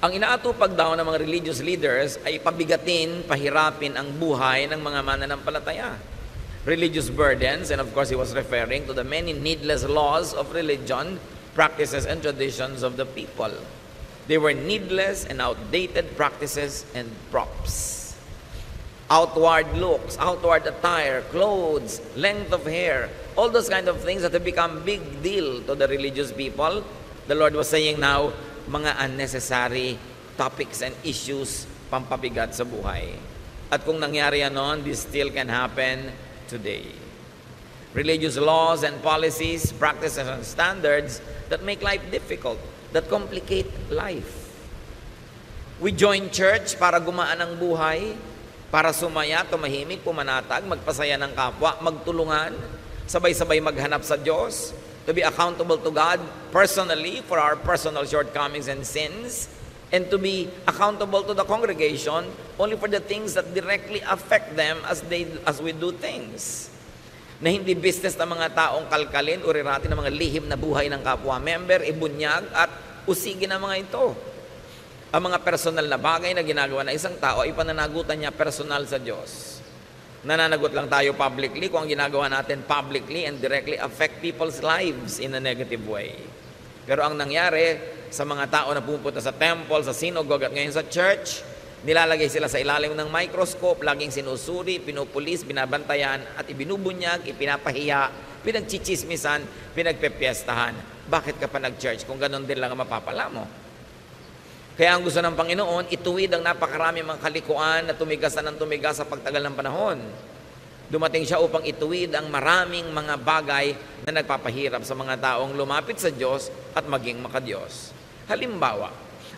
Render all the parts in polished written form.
Ang inaatupag daw ng mga religious leaders ay pabigatin, pahirapin ang buhay ng mga mananampalataya. Religious burdens, and of course he was referring to the many needless laws of religion, practices, and traditions of the people. They were needless and outdated practices and props. Outward looks, outward attire, clothes, length of hair, all those kind of things that have become big deal to the religious people. The Lord was saying now, mga unnecessary topics and issues pampabigat sa buhay. At kung nangyari yan noon, this still can happen today. Religious laws and policies, practices and standards that make life difficult, that complicate life. We join church para gumaan ang buhay, para sumaya, tumahimik, pumanatag, magpasaya ng kapwa, magtulungan, sabay-sabay maghanap sa Diyos, to be accountable to God personally for our personal shortcomings and sins, and to be accountable to the congregation only for the things that directly affect them as we do things. Na hindi business ng mga taong kalkalin o riratin ng mga lihim na buhay ng kapwa-member, ibunyag at usigin ang mga ito. Ang mga personal na bagay na ginagawa ng isang tao ay pananagutan niya personal sa Diyos. Nananagot lang tayo publicly kung ang ginagawa natin publicly and directly affect people's lives in a negative way. Pero ang nangyari sa mga tao na pupunta sa temple, sa synagogue at ngayon sa church, nilalagay sila sa ilalim ng microscope, laging sinusuri, pinupulis, binabantayan at ibinubunyag, ipinapahiya, pinagchichismisan, pinagpepiestahan. Bakit ka pa nag-church kung ganun din lang ang mapapala mo? Kaya ang gusto ng Panginoon, ituwid ang napakarami mga kalikuan na tumigas na ng tumigas sa pagtagal ng panahon. Dumating siya upang ituwid ang maraming mga bagay na nagpapahirap sa mga taong lumapit sa Diyos at maging makadiyos. Halimbawa,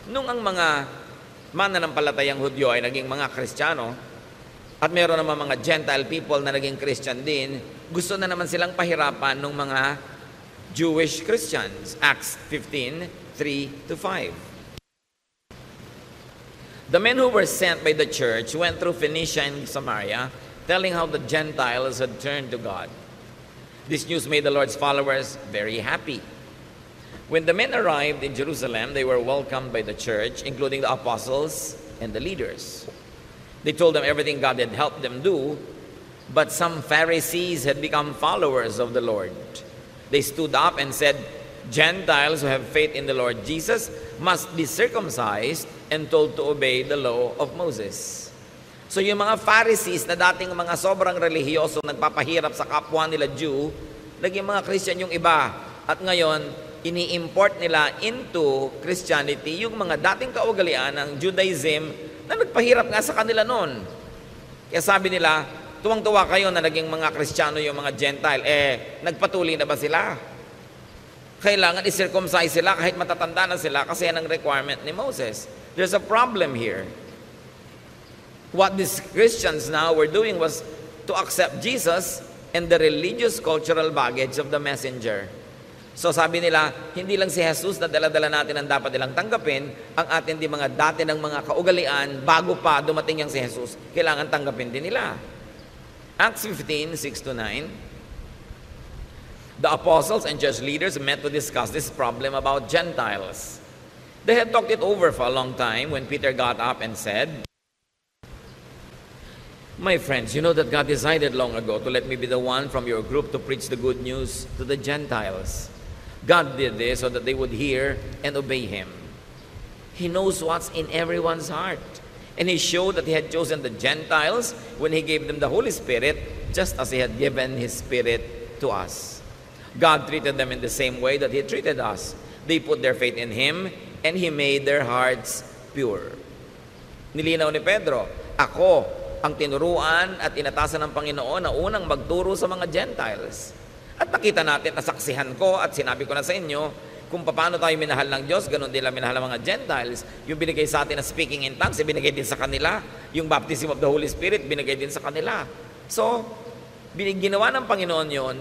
nung ang mga mananampalatayang Hudyo ay naging mga Kristiyano, at meron naman mga Gentile people na naging Christian din, gusto na naman silang pahirapan ng mga Jewish Christians. Acts 15:3-5. The men who were sent by the church went through Phoenicia and Samaria, telling how the Gentiles had turned to God. This news made the Lord's followers very happy. When the men arrived in Jerusalem, they were welcomed by the church, including the apostles and the leaders. They told them everything God had helped them do, but some Pharisees had become followers of the Lord. They stood up and said, Gentiles who have faith in the Lord Jesus must be circumcised and told to obey the law of Moses. So yung mga Pharisees na dating mga sobrang relihiyoso, nagpapahirap sa kapwa nila Jew, naging mga Christian yung iba. At ngayon, ini-import nila into Christianity yung mga dating kaugalian ng Judaism na nagpahirap nga sa kanila noon. Kaya sabi nila, tuwang-tuwa kayo na naging mga Kristiyano yung mga Gentile. Nagpatuloy na ba sila? Kailangan i-circumcise sila kahit matatanda na sila kasi yan ang requirement ni Moses. There's a problem here. What these Christians now were doing was to accept Jesus and the religious cultural baggage of the messenger. So sabi nila, hindi lang si Jesus na dala-dala natin ang dapat nilang tanggapin, ang atin di mga dati ng mga kaugalian bago pa dumating yung si Jesus, kailangan tanggapin din nila. Acts 15:6-9. The apostles and church leaders met to discuss this problem about Gentiles. They had talked it over for a long time when Peter got up and said, My friends, you know that God decided long ago to let me be the one from your group to preach the good news to the Gentiles. God did this so that they would hear and obey Him. He knows what's in everyone's heart. And He showed that He had chosen the Gentiles when He gave them the Holy Spirit, just as He had given His Spirit to us. God treated them in the same way that He treated us. They put their faith in Him, and He made their hearts pure. Nilinaw ni Pedro, ako ang tinuruan at inatasan ng Panginoon na unang magturo sa mga Gentiles. At nakita natin, nasaksihan ko at sinabi ko na sa inyo, kung paano tayo minahal ng Diyos, ganun din lang minahal ng mga Gentiles. Yung binigay sa atin na speaking in tongues, binigay din sa kanila. Yung baptism of the Holy Spirit, binigay din sa kanila. So, ginawa ng Panginoon yon.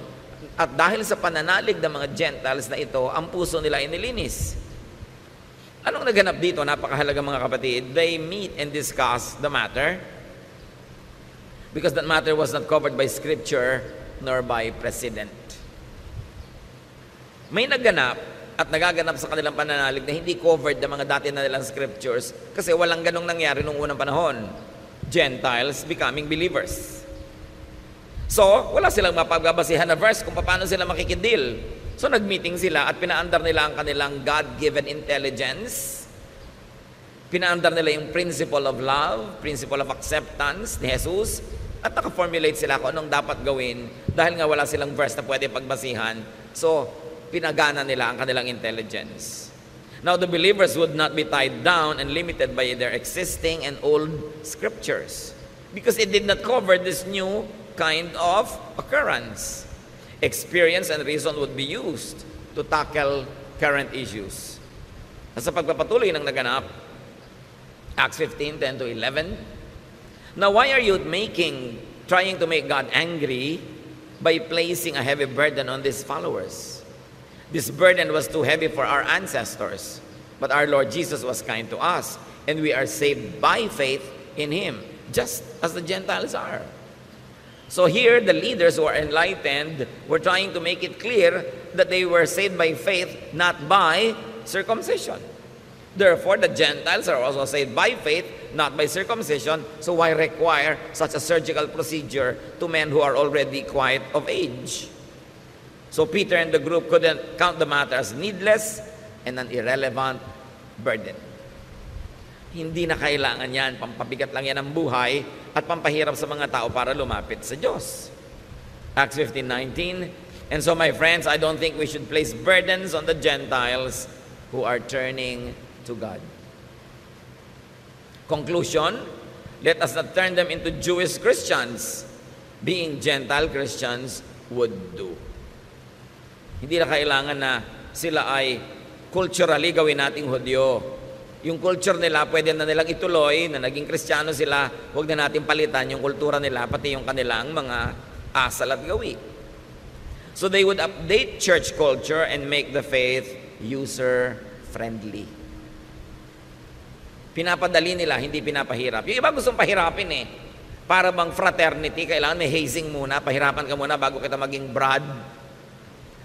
At dahil sa pananalig ng mga Gentiles na ito, ang puso nila ay nilinis. Anong naganap dito? Napakahalaga mga kapatid. They meet and discuss the matter because that matter was not covered by Scripture nor by precedent. May naganap at nagaganap sa kanilang pananalig na hindi covered ng mga dati na nilang scriptures kasi walang ganong nangyari nung unang panahon. Gentiles becoming believers. So, wala silang mapagbabasihan na verse kung paano sila makikidil. So, nag-meeting sila at pinaandar nila ang kanilang God-given intelligence. Pinaandar nila yung principle of love, principle of acceptance ni Jesus, at naka-formulate sila kung anong dapat gawin dahil nga wala silang verse na pwede pagbasihan. So, pinagana nila ang kanilang intelligence. Now, the believers would not be tied down and limited by their existing and old scriptures because it did not cover this new kind of occurrence. Experience and reason would be used to tackle current issues. At sa pagpapatuloy ng naganap, Acts 15:10 to 11, now why are you trying to make God angry by placing a heavy burden on these followers? This burden was too heavy for our ancestors, but our Lord Jesus was kind to us, and we are saved by faith in Him, just as the Gentiles are. So here, the leaders who are enlightened were trying to make it clear that they were saved by faith, not by circumcision. Therefore, the Gentiles are also saved by faith, not by circumcision. So why require such a surgical procedure to men who are already quite of age? So Peter and the group couldn't count the matter as needless and an irrelevant burden. Hindi na kailangan yan, pampabigat lang yan ang buhay at pampahirap sa mga tao para lumapit sa Diyos. Acts 15:19, and so my friends, I don't think we should place burdens on the Gentiles who are turning to God. Conclusion, let us not turn them into Jewish Christians, being Gentile Christians would do. Hindi na kailangan na sila ay culturally gawin nating Hudyo. Yung culture nila, pwede na nilang ituloy, na naging Kristiyano sila, huwag na natin palitan yung kultura nila, pati yung kanilang mga asal at gawi. So they would update church culture and make the faith user-friendly. Pinapadali nila, hindi pinapahirap. Yung iba gustong pahirapin eh. Para bang fraternity, kailangan may hazing muna, pahirapan ka muna bago kita maging brad.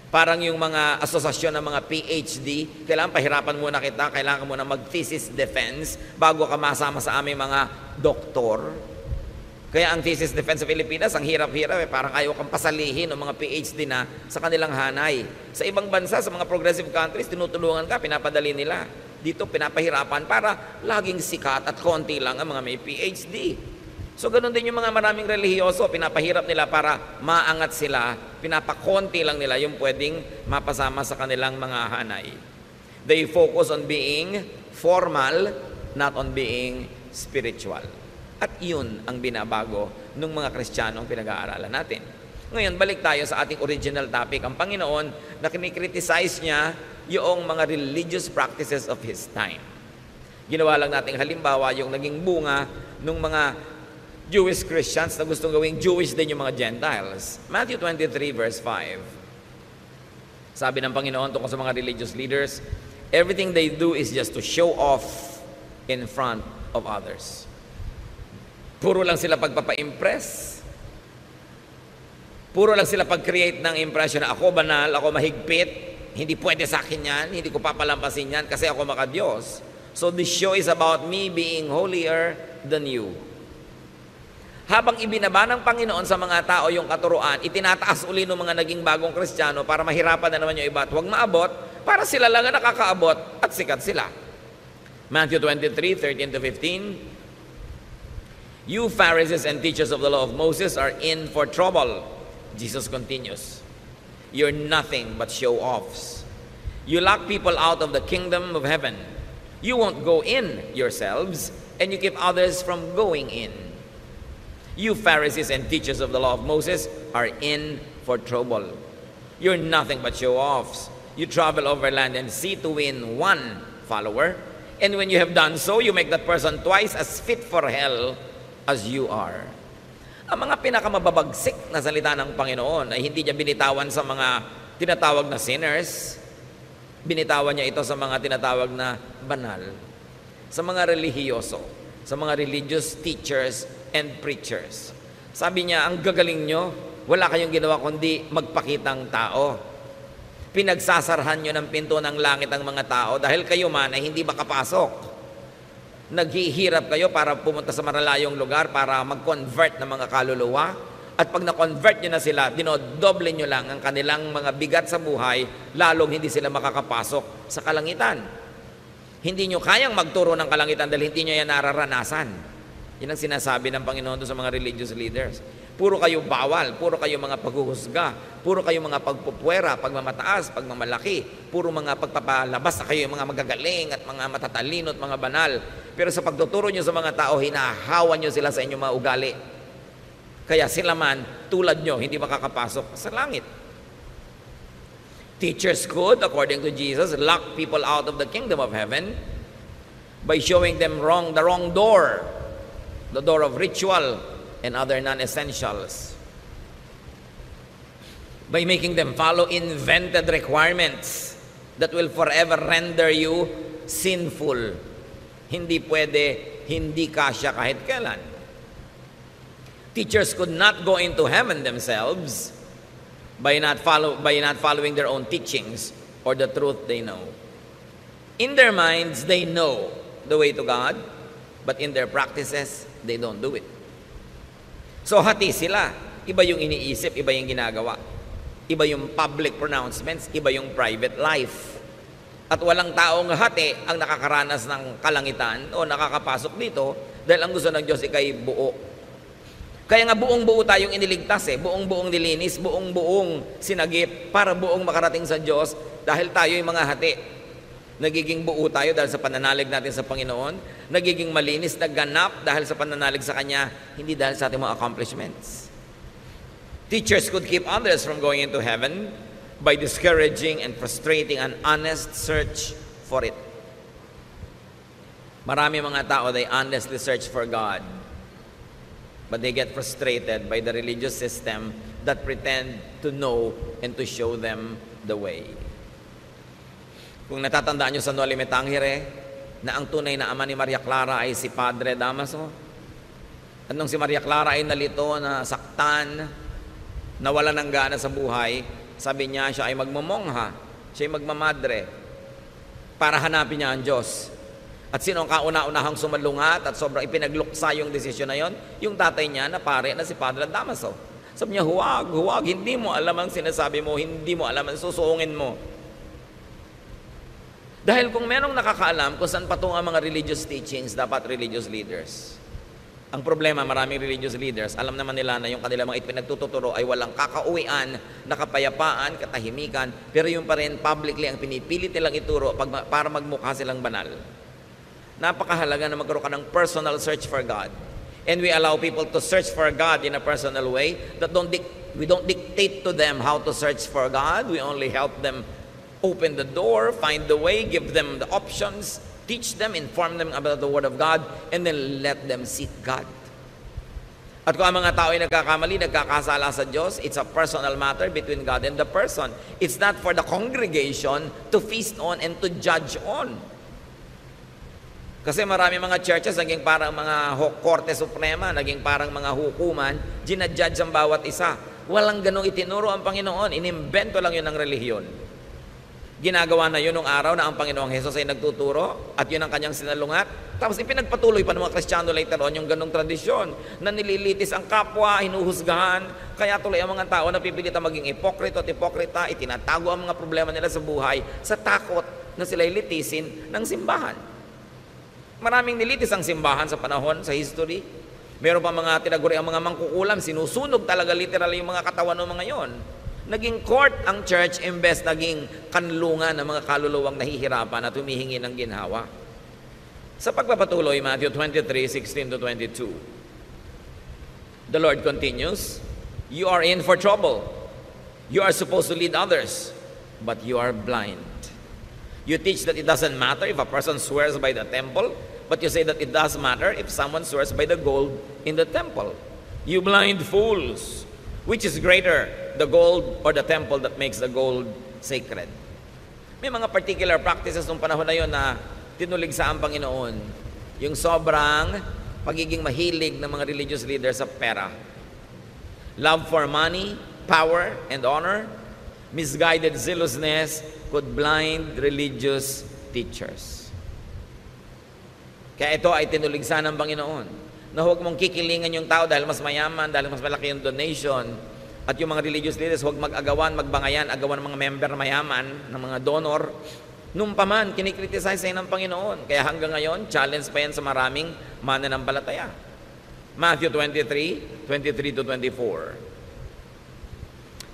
Parang yung mga asosasyon ng mga PhD, kailangan pahirapan muna kita, kailangan muna mag-thesis defense bago ka masama sa aming mga doktor. Kaya ang thesis defense sa Pilipinas, ang hirap-hirap parang ayaw kang pasalihin ng mga PhD na sa kanilang hanay. Sa ibang bansa, sa mga progressive countries, tinutulungan ka, pinapadali nila. Dito, pinapahirapan para laging sikat at konti lang ang mga may PhD. So, ganun din yung mga maraming relihiyoso, pinapahirap nila para maangat sila, pinapakonti lang nila yung pwedeng mapasama sa kanilang mga hanay. They focus on being formal, not on being spiritual. At yun ang binabago ng mga Kristiyanong pinag-aaralan natin. Ngayon, balik tayo sa ating original topic. Ang Panginoon na kinikriticize niya yung mga religious practices of His time. Ginawa lang nating halimbawa yung naging bunga ng mga Jewish Christians na gustong gawing Jewish din yung mga Gentiles. Matthew 23 verse 5. Sabi ng Panginoon tungkol sa mga religious leaders, everything they do is just to show off in front of others. Puro lang sila pagpapa-impress. Puro lang sila pag-create ng impression na ako banal, ako mahigpit, hindi pwede sa akin yan, hindi ko papalampasin yan kasi ako maka-Diyos. So this show is about me being holier than you. Habang ibinaba ng Panginoon sa mga tao yung katuruan, itinataas uli ng mga naging bagong Kristiyano para mahirapan na naman yung iba at huwag maabot, para sila lang ang nakakaabot at sikat sila. Matthew 23:13 to 15, you Pharisees and teachers of the law of Moses are in for trouble. Jesus continues, you're nothing but show-offs. You lock people out of the kingdom of heaven. You won't go in yourselves, and you keep others from going in. You Pharisees and teachers of the law of Moses are in for trouble. You're nothing but show-offs. You travel over land and sea to win one follower, and when you have done so, you make that person twice as fit for hell as you are. Ang mga pinakamababagsik na salita ng Panginoon ay hindi niya binitawan sa mga tinatawag na sinners. Binitawan niya ito sa mga tinatawag na banal, sa mga relihiyoso, sa mga religious teachers and preachers. Sabi niya, ang gagaling nyo, wala kayong ginawa kundi magpakitang tao. Pinagsasarhan nyo ng pinto ng langit ang mga tao dahil kayo man ay hindi makapasok. Naghihirap kayo para pumunta sa malalayong lugar para mag-convert ng mga kaluluwa. At pag na-convert nyo na sila, dinodoble nyo lang ang kanilang mga bigat sa buhay, lalong hindi sila makakapasok sa kalangitan. Hindi nyo kayang magturo ng kalangitan dahil hindi nyo yan nararanasan. Yan ang sinasabi ng Panginoon sa mga religious leaders. Puro kayo bawal, puro kayo mga paghuhusga, puro kayo mga pagpupwera, pagmamataas, pagmamalaki, puro mga pagpapalabas na kayo mga magagaling at mga matatalino at mga banal. Pero sa pagtuturo nyo sa mga tao, hinahawan nyo sila sa inyong mga ugali. Kaya sila man, tulad nyo, hindi makakapasok sa langit. Teachers could, according to Jesus, lock people out of the kingdom of heaven by showing them the wrong door, the door of ritual and other non-essentials, by making them follow invented requirements that will forever render you sinful. Hindi pwede, hindi kasya kahit kailan. Teachers could not go into heaven themselves by not following their own teachings or the truth they know. In their minds, they know the way to God, but in their practices, they don't do it. So hati sila. Iba yung iniisip, iba yung ginagawa. Iba yung public pronouncements, iba yung private life. At walang taong hati ang nakakaranas ng kalangitan o nakakapasok dito dahil ang gusto ng Diyos ikay buo. Kaya nga buong-buo tayong iniligtas buong-buong nilinis, buong-buong sinagip para buong makarating sa Diyos dahil tayo yung mga hati. Nagiging buo tayo dahil sa pananalig natin sa Panginoon. Nagiging malinis, nagganap dahil sa pananalig sa Kanya, hindi dahil sa ating mga accomplishments. Teachers could keep others from going into heaven by discouraging and frustrating an honest search for it. Marami mga tao, they honestly search for God, but they get frustrated by the religious system that pretend to know and to show them the way. Kung natatandaan nyo sa Noli Me Tangere, na ang tunay na ama ni Maria Clara ay si Padre Damaso. At nung si Maria Clara ay nalito, na saktan, nawala ng gana sa buhay, sabi niya siya ay magmamongha, siya ay magmamadre, para hanapin niya ang Diyos. At sino ang kauna-unahang sumalungat at sobrang ipinagluksa yung desisyon na yon? Yung tatay niya na pare na si Padre Damaso. Sabi niya, huwag, hindi mo alam ang sinasabi mo, hindi mo alam ang susuungin mo. Dahil kung merong nakakaalam kung saan patungo ang mga religious teachings, dapat religious leaders. Ang problema, maraming religious leaders, alam naman nila na yung kanilang mga ipinagtuturo ay walang kakauwian, nakapayapaan, katahimikan, pero yung pa rin publicly ang pinipilit nilang ituro para magmukha silang banal. Napakahalaga na magkaroon ka ng personal search for God. And we allow people to search for God in a personal way. We don't dictate to them how to search for God. We only help them open the door, find the way, give them the options, teach them, inform them about the Word of God, and then let them seek God. At kung ang mga tao ay nagkakamali, nagkakasala sa Diyos, it's a personal matter between God and the person. It's not for the congregation to feast on and to judge on. Kasi marami mga churches, naging parang mga Korte Suprema, naging parang mga hukuman, ginadjudge ang bawat isa. Walang ganong itinuro ang Panginoon, inimbento lang yun ng relihiyon. Ginagawa na yun nung araw na ang Panginoong Hesus ay nagtuturo at yun ang kanyang sinalungat. Tapos ipinagpatuloy pa ng mga Kristiyano later on yung ganong tradisyon na nililitis ang kapwa, hinuhusgahan. Kaya tuloy ang mga tao na pipilitan maging ipokrito at ipokrita, itinatago ang mga problema nila sa buhay sa takot na sila'y litisin ng simbahan. Maraming nilitis ang simbahan sa panahon, sa history. Meron pa mga tinaguri ang mga mangkukulam, sinusunog talaga literal yung mga katawan ng mga yon. Naging court ang church imbes naging kanlungan ng mga kaluluwang nahihirapan at humihingi ng ginhawa. Sa pagpapatuloy, Matthew 23:16-22, the Lord continues, "You are in for trouble. You are supposed to lead others, but you are blind. You teach that it doesn't matter if a person swears by the temple, but you say that it does matter if someone swears by the gold in the temple. You blind fools! Which is greater, the gold or the temple that makes the gold sacred?" May mga particular practices nung panahon na yon na tinuligsa ang Panginoon. Yung sobrang pagiging mahilig ng mga religious leaders sa pera. Love for money, power, and honor. Misguided zealousness could blind religious teachers. Kaya ito ay tinuligsan ng Panginoon, na huwag mong kikilingan yung tao dahil mas mayaman, dahil mas malaki yung donation, at yung mga religious leaders, huwag mag-agawan, magbangayan, agawan ng mga member mayaman, ng mga donor. Nung paman, kinikriticize sa'yo ng Panginoon. Kaya hanggang ngayon, challenge pa yan sa maraming mananampalataya. Matthew 23, 23 to 24.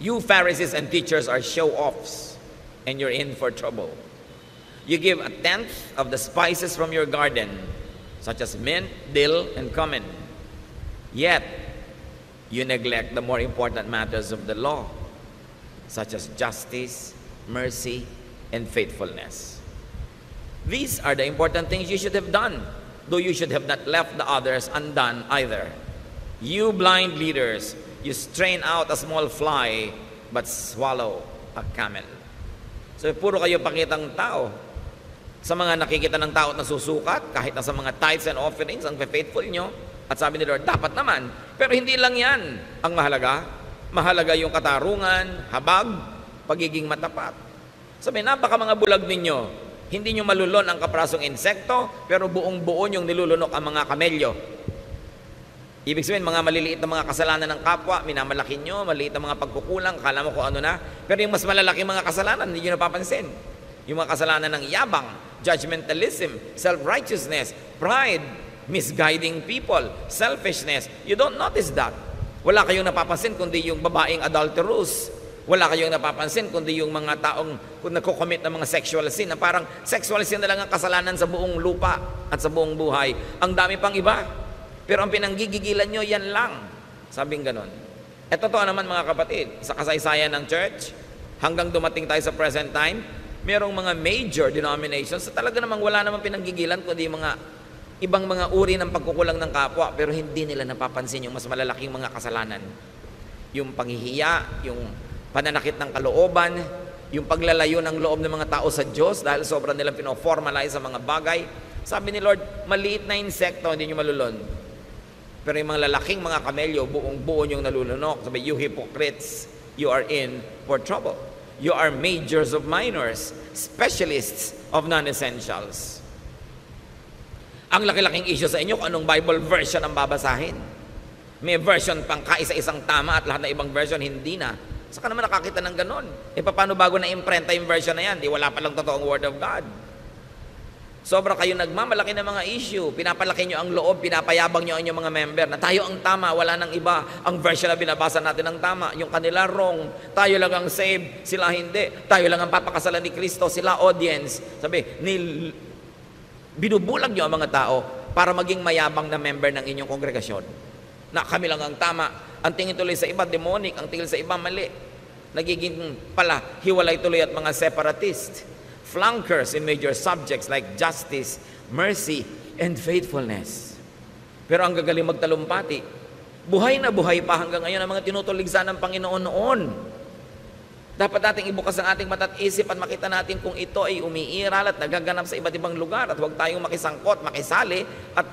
You Pharisees and teachers are show-offs, and you're in for trouble. You give 1/10 of the spices from your garden, such as mint, dill, and cumin. Yet, you neglect the more important matters of the law, such as justice, mercy, and faithfulness. These are the important things you should have done, though you should have not left the others undone either. You blind leaders, you strain out a small fly, but swallow a camel. So, puro kayo pakitang tao. Sa mga nakikita ng tao na susukat, kahit na sa mga tithes and offerings, ang faithful nyo, at sabi ni Lord, dapat naman. Pero hindi lang yan ang mahalaga. Mahalaga yung katarungan, habag, pagiging matapat. Sabi, napaka mga bulag ninyo. Hindi nyo malulon ang kaprasong insekto, pero buong buo nyong nilulunok ang mga kamelyo. Ibig sabihin, mga maliliit na mga kasalanan ng kapwa, minamalaki nyo, maliit na mga pagkukulang, kala mo kung ano na. Pero yung mas malalaki mga kasalanan, hindi nyo napapansin. Yung mga kasalanan ng yabang, judgmentalism, self-righteousness, pride, misguiding people, selfishness. You don't notice that. Wala kayong napapansin kundi yung babaeng adulterous. Wala kayong napapansin kundi yung mga taong kung nagko-commit ng mga sexual sin na parang sexual sin na lang ang kasalanan sa buong lupa at sa buong buhay. Ang dami pang iba. Pero ang pinanggigigilan nyo, yan lang. Sabing ganon. E totoo naman mga kapatid, sa kasaysayan ng church, hanggang dumating tayo sa present time, merong mga major denominations na talaga namang wala namang pinanggigilan kundi mga ibang mga uri ng pagkukulang ng kapwa, pero hindi nila napapansin yung mas malalaking mga kasalanan. Yung panghihiya, yung pananakit ng kalooban, yung paglalayo ng loob ng mga tao sa Diyos dahil sobrang nilang pinoformalize sa mga bagay. Sabi ni Lord, maliit na insekto, hindi nyo malulon. Pero yung mga lalaking mga kamelyo, buong buo nyong nalulunok. Sabi, you hypocrites, you are in for trouble. You are majors of minors, specialists of non-essentials. Ang laki-laking issue sa inyo kung anong Bible version ang babasahin. May version pang kaisa-isang tama at lahat na ibang version hindi na. Saka naman nakakita ng ganon. E paano bago na-imprenta yung version na yan? Di wala palang totoong Word of God. Sobra kayo nagmamalaki ng mga issue. Pinapalaki nyo ang loob, pinapayabang nyo ang inyong mga member na tayo ang tama, wala nang iba. Ang version na binabasa natin ang tama, yung kanila wrong. Tayo lang ang saved, sila hindi. Tayo lang ang papakasalan ni Kristo, sila audience. Sabi, binubulag nyo ang mga tao para maging mayabang na member ng inyong kongregasyon. Na kami lang ang tama. Ang tingin tuloy sa iba, demonic. Ang tingin sa iba, mali. Nagiging pala, hiwalay tuloy at mga separatist. Flankers in major subjects like justice, mercy, and faithfulness. Pero ang gagaling magtalumpati, buhay na buhay pa hanggang ngayon ang mga tinutuligsan ng Panginoon noon. Dapat nating ibukas ang ating mata at isip at makita natin kung ito ay umiiral at nagaganap sa iba't ibang lugar at huwag tayong makisangkot, makisali at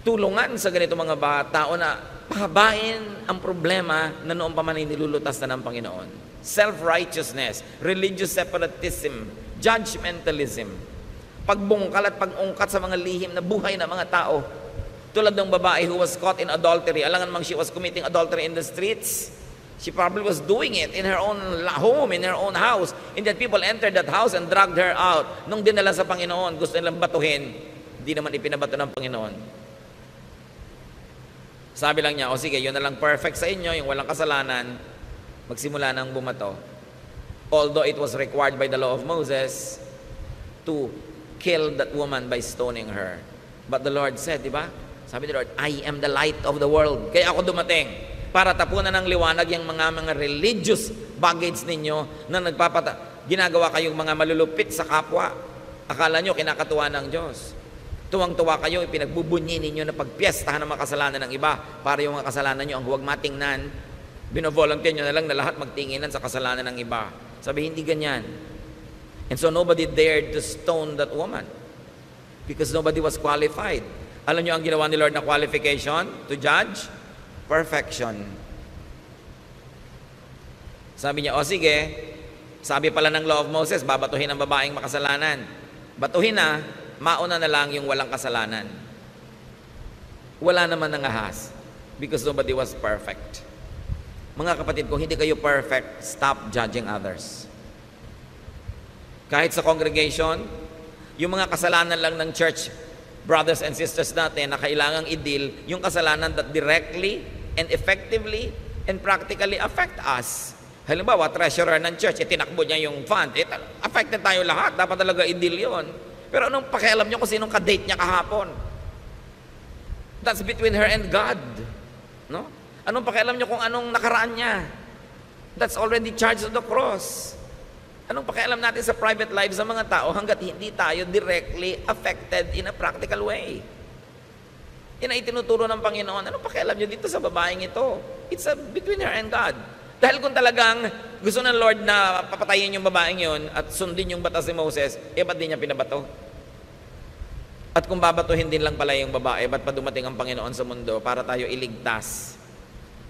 tulungan sa ganito mga tao na pahabain ang problema na noong pa man ay nilulutas na ng Panginoon. Self-righteousness, religious separatism, judgmentalism, pagbungkal at pag-ungkat sa mga lihim na buhay ng mga tao. Tulad ng babae who was caught in adultery. Alangan mang she was committing adultery in the streets. She probably was doing it in her own home, in her own house. And that people entered that house and dragged her out. Nung dinala sa Panginoon, gusto nilang batuhin. Hindi naman ipinabato ng Panginoon. Sabi lang niya, o sige, yun na lang perfect sa inyo, yung walang kasalanan, magsimula ng bumato. Although it was required by the law of Moses to kill that woman by stoning her. But the Lord said, di ba? Sabi ni Lord, I am the light of the world. Kaya ako dumating para tapunan ng liwanag yung mga religious baggage ninyo na ginagawa kayong mga malulupit sa kapwa. Akala nyo kinakatuwa ng Diyos. Tuwang-tuwa kayo, ipinagbubunyi ninyo na pagpiestahan ng mga kasalanan ng iba para yung mga kasalanan nyo ang huwag matingnan. Bino-volunteer nyo na lang na lahat magtinginan sa kasalanan ng iba. Sabi, hindi ganyan. And so nobody dared to stone that woman because nobody was qualified. Alam nyo ang ginawa ni Lord na qualification to judge? Perfection. Sabi niya, o sige, sabi pala ng law of Moses, babatuhin ang babaeng makasalanan. Batuhin na, mauna na lang yung walang kasalanan. Wala naman ng ahas because nobody was perfect. Mga kapatid, kung hindi kayo perfect, stop judging others. Kahit sa congregation, yung mga kasalanan lang ng church, brothers and sisters natin na kailangang i-deal, yung kasalanan that directly and effectively and practically affect us. Halimbawa, treasurer ng church, itinakbo niya yung fund. Affected tayo lahat. Dapat talaga i-deal yun. Pero anong pakialam niyo kung sinong ka-date niya kahapon? That's between her and God. No? Anong pakialam niyo kung anong nakaraan niya? That's already charged on the cross. Anong pakialam natin sa private lives ng mga tao hanggat hindi tayo directly affected in a practical way? Yan ay tinuturo ng Panginoon. Anong pakialam niyo dito sa babaeng ito? It's between her and God. Dahil kung talagang gusto ng Lord na papatayin yung babaeng yun at sundin yung batas ni Moses, ba't di niya pinabato? At kung babatuhin din lang pala yung babae, ba't pa dumating ang Panginoon sa mundo para tayo iligtas?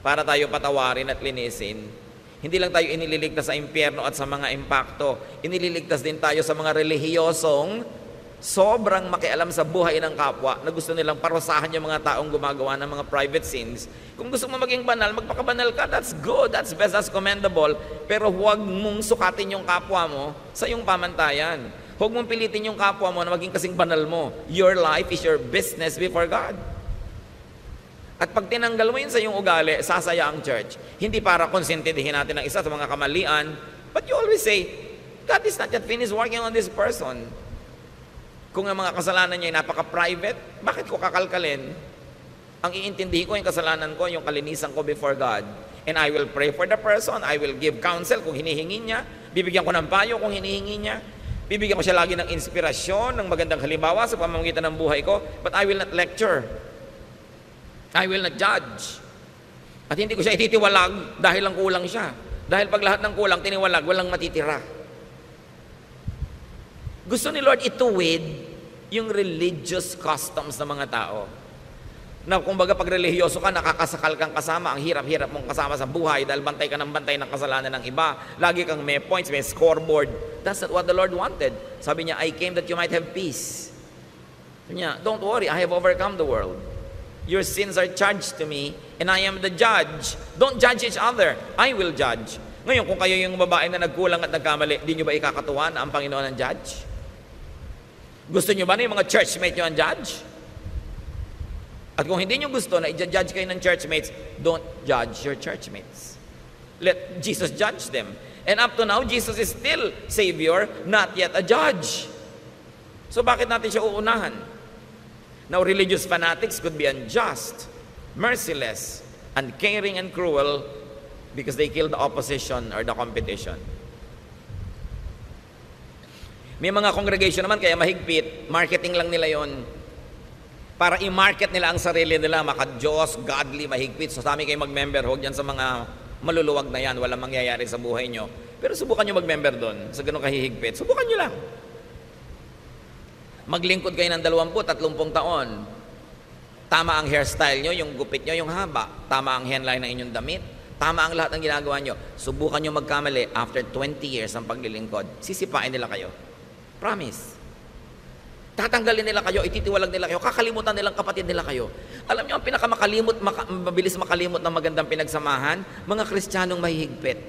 Para tayo patawarin at linisin? Hindi lang tayo inililigtas sa impyerno at sa mga impakto. Inililigtas din tayo sa mga relihiyosong sobrang makialam sa buhay ng kapwa na gusto nilang parusahan yung mga taong gumagawa ng mga private sins. Kung gusto mo maging banal, magpakabanal ka. That's good, that's best, that's commendable. Pero huwag mong sukatin yung kapwa mo sa iyong pamantayan. Huwag mong pilitin yung kapwa mo na maging kasing banal mo. Your life is your business before God. At pag tinanggal mo yun sa iyong ugali, sasaya ang church. Hindi para konsentidihin natin ang isa sa mga kamalian, but you always say, God is not yet finished working on this person. Kung ang mga kasalanan niya ay napaka-private, bakit ko kakalkalin? Ang iintindihin ko yung kasalanan ko, yung kalinisan ko before God. And I will pray for the person, I will give counsel kung hinihingi niya, bibigyan ko ng payo kung hinihingi niya, bibigyan ko siya lagi ng inspirasyon, ng magandang halimbawa sa pamamagitan ng buhay ko, but I will not lecture. I will not judge. At hindi ko siya ititiwalag dahil lang kulang siya. Dahil pag lahat ng kulang, tiniwalag, walang matitira. Gusto ni Lord ituwid yung religious customs ng mga tao. Na kumbaga pag relihiyoso ka, nakakasakal kang kasama, ang hirap-hirap mong kasama sa buhay dahil bantay ka ng bantay ng kasalanan ng iba. Lagi kang may points, may scoreboard. That's not what the Lord wanted. Sabi niya, I came that you might have peace. Sabi niya, don't worry, I have overcome the world. Your sins are charged to me and I am the judge. Don't judge each other. I will judge. Ngayon, kung kayo yung babae na nagkulang at nagkamali, di nyo ba ikakatuwa na ang Panginoon ang judge? Gusto nyo ba na yung mga churchmate nyo ang judge? At kung hindi nyo gusto na i-judge kayo ng churchmates, don't judge your churchmates. Let Jesus judge them. And up to now, Jesus is still Savior, not yet a judge. So bakit natin siya uunahan? Now, religious fanatics could be unjust, merciless, uncaring, and cruel because they kill the opposition or the competition. May mga congregation naman kaya mahigpit, marketing lang nila yon. Para i-market nila ang sarili nila, maka-Diyos, godly, mahigpit. So sa amin kayo mag-member, huwag dyan sa mga maluluwag na yan, walang mangyayari sa buhay nyo. Pero subukan nyo mag-member doon, sa ganun kahihigpit. Subukan nyo lang. Maglingkod kayo ng 20-30 taon. Tama ang hairstyle nyo, yung gupit nyo, yung haba. Tama ang hairline ng inyong damit. Tama ang lahat ng ginagawa nyo. Subukan nyo magkamali after 20 years ng paglilingkod. Sisipain nila kayo. Promise. Tatanggalin nila kayo, ititiwalag nila kayo, kakalimutan nilang kapatid nila kayo. Alam nyo, ang mabilis makalimot ng magandang pinagsamahan, mga Kristiyanong mahihigpit.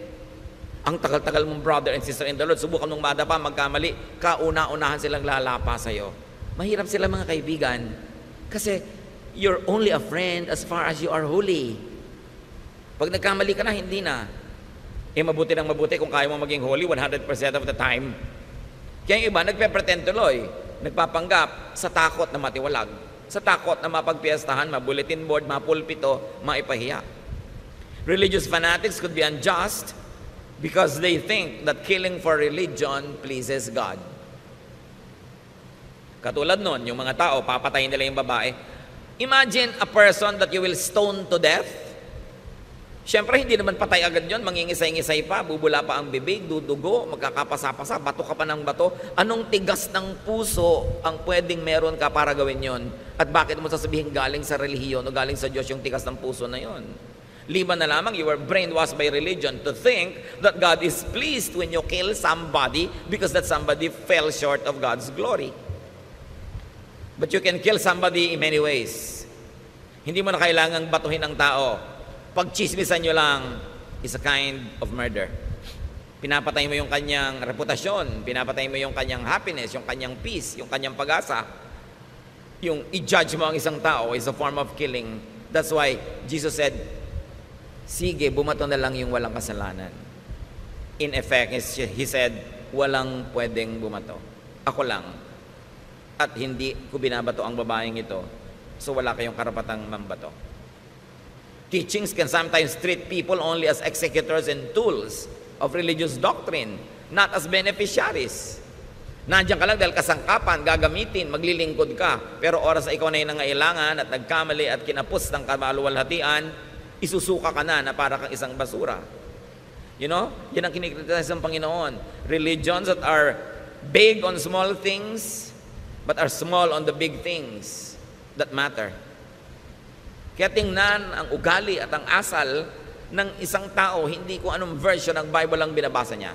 Ang tagal-tagal mong brother and sister in the Lord, subukan mong madapa, magkamali, kauna-unahan silang lalapa sa'yo. Mahirap sila mga kaibigan, kasi you're only a friend as far as you are holy. Pag nagkamali ka na, hindi na. Mabuti ng mabuti kung kaya mo maging holy 100% of the time. Kaya yung iba, nagpe-pretend tuloy. Nagpapanggap sa takot na matiwalag. Sa takot na mapagpiestahan, ma-bulletin board, mapulpito, maipahiya. Religious fanatics could be unjust because they think that killing for religion pleases God. Katulad nun, yung mga tao, papatayin nila yung babae. Imagine a person that you will stone to death. Siyempre, hindi naman patay agad yun. Mangingisay-ngisay pa, bubula pa ang bibig, dudugo, magkakapasa-pasa, bato ka pa ng bato. Anong tigas ng puso ang pwedeng meron ka para gawin yon? At bakit mo sasabihin galing sa relihiyon o galing sa Diyos yung tigas ng puso na yon? Liban na lamang, you were brainwashed by religion to think that God is pleased when you kill somebody because that somebody fell short of God's glory. But you can kill somebody in many ways. Hindi mo na kailangang batuhin ang tao. Pagchismisan nyo lang is a kind of murder. Pinapatay mo yung kanyang reputasyon, pinapatay mo yung kanyang happiness, yung kanyang peace, yung kanyang pag-asa. Yung i-judge mo ang isang tao is a form of killing. That's why Jesus said, sige, bumato na lang yung walang kasalanan. In effect, He said, walang pwedeng bumato. Ako lang. At hindi ko binabato ang babaeng ito. So wala kayong karapatang mambato. Teachings can sometimes treat people only as executors and tools of religious doctrine, not as beneficiaries. Nandiyan ka lang dahil kasangkapan, gagamitin, maglilingkod ka. Pero oras na ikaw na yung nangailangan at nagkamali at kinapos ng kamaluwalhatian, isusuka ka na para kang isang basura. You know? Yan ang kinikritisize ng Panginoon. Religions that are big on small things, but are small on the big things that matter. Kaya tingnan ang ugali at ang asal ng isang tao, hindi kung anong version ng Bible ang binabasa niya.